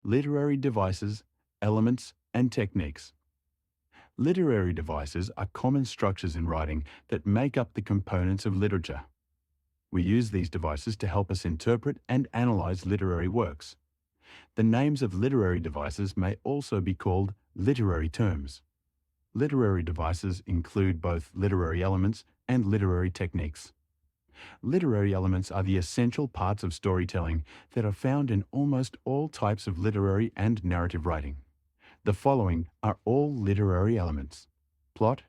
Literary devices, elements, and techniques. Literary devices are common structures in writing that make up the components of literature. We use these devices to help us interpret and analyze literary works. The names of literary devices may also be called literary terms. Literary devices include both literary elements and literary techniques. Literary elements are the essential parts of storytelling that are found in almost all types of literary and narrative writing. The following are all literary elements: plot,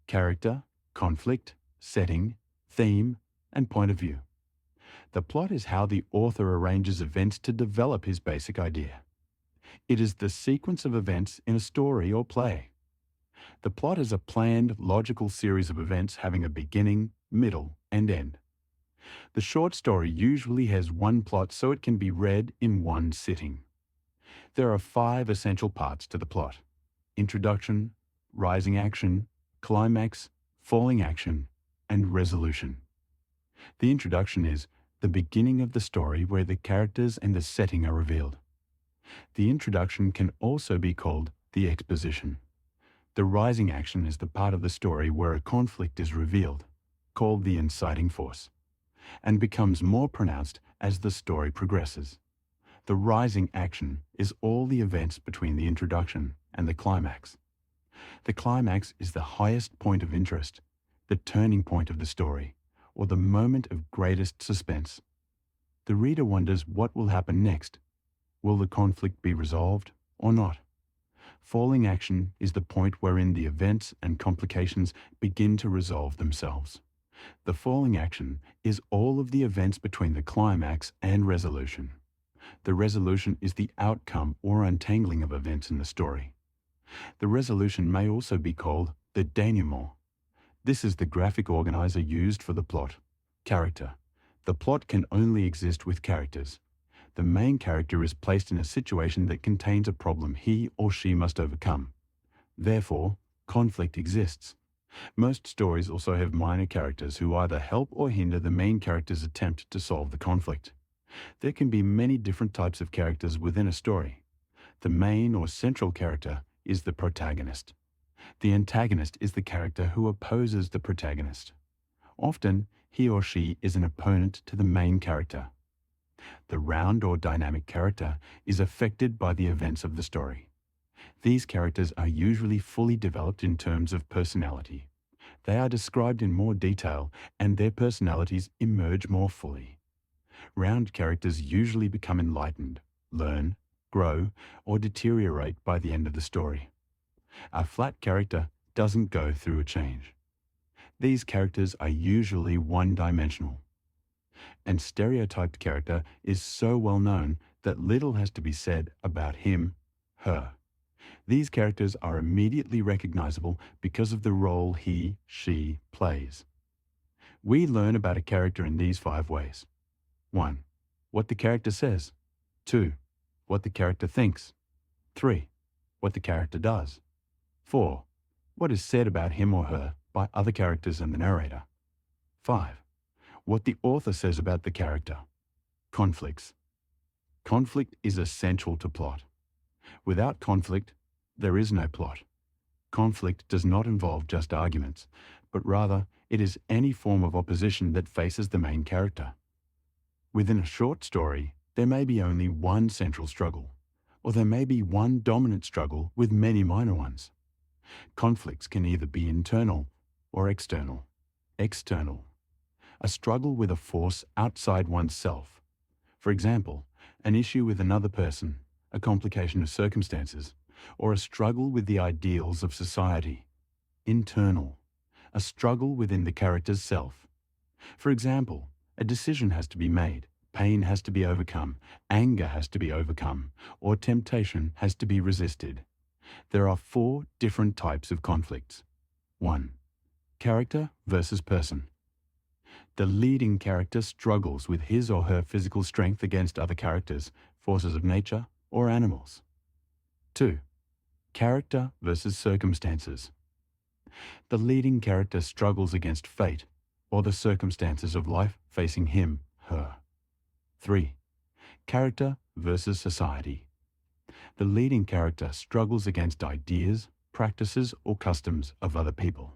character, conflict, setting, theme, and point of view. The plot is how the author arranges events to develop his basic idea. It is the sequence of events in a story or play. The plot is a planned, logical series of events having a beginning, middle, and end. The short story usually has one plot so it can be read in one sitting. There are 5 essential parts to the plot: introduction, rising action, climax, falling action, and resolution. The introduction is the beginning of the story where the characters and the setting are revealed. The introduction can also be called the exposition. The rising action is the part of the story where a conflict is revealed, called the inciting force, and becomes more pronounced as the story progresses. The rising action is all the events between the introduction and the climax. The climax is the highest point of interest, the turning point of the story, or the moment of greatest suspense. The reader wonders what will happen next. Will the conflict be resolved or not? Falling action is the point wherein the events and complications begin to resolve themselves. The falling action is all of the events between the climax and resolution. The resolution is the outcome or untangling of events in the story. The resolution may also be called the denouement. This is the graphic organizer used for the plot. Character. The plot can only exist with characters. The main character is placed in a situation that contains a problem he or she must overcome. Therefore, conflict exists. Most stories also have minor characters who either help or hinder the main character's attempt to solve the conflict. There can be many different types of characters within a story. The main or central character is the protagonist. The antagonist is the character who opposes the protagonist. Often, he or she is an opponent to the main character. The round or dynamic character is affected by the events of the story. These characters are usually fully developed in terms of personality. They are described in more detail, and their personalities emerge more fully. Round characters usually become enlightened, learn, grow, or deteriorate by the end of the story. A flat character doesn't go through a change. These characters are usually one-dimensional. And stereotyped character is so well known that little has to be said about him, her. These characters are immediately recognizable because of the role he, she plays. We learn about a character in these 5 ways. 1. What the character says. 2. What the character thinks. 3. What the character does. 4. What is said about him or her by other characters and the narrator. 5. What the author says about the character. Conflicts. Conflict is essential to plot. Without conflict, there is no plot. Conflict does not involve just arguments, but rather it is any form of opposition that faces the main character. Within a short story, there may be only one central struggle, or there may be one dominant struggle with many minor ones. Conflicts can either be internal or external. External. A struggle with a force outside oneself. For example, an issue with another person, a complication of circumstances, or a struggle with the ideals of society. Internal. A struggle within the character's self. For example, a decision has to be made, pain has to be overcome, anger has to be overcome, or temptation has to be resisted. There are 4 different types of conflicts. 1. Character versus person. The leading character struggles with his or her physical strength against other characters, forces of nature, or animals. 2. Character versus circumstances. The leading character struggles against fate, or the circumstances of life facing him, her. 3. Character versus society. the leading character struggles against ideas, practices, or customs of other people.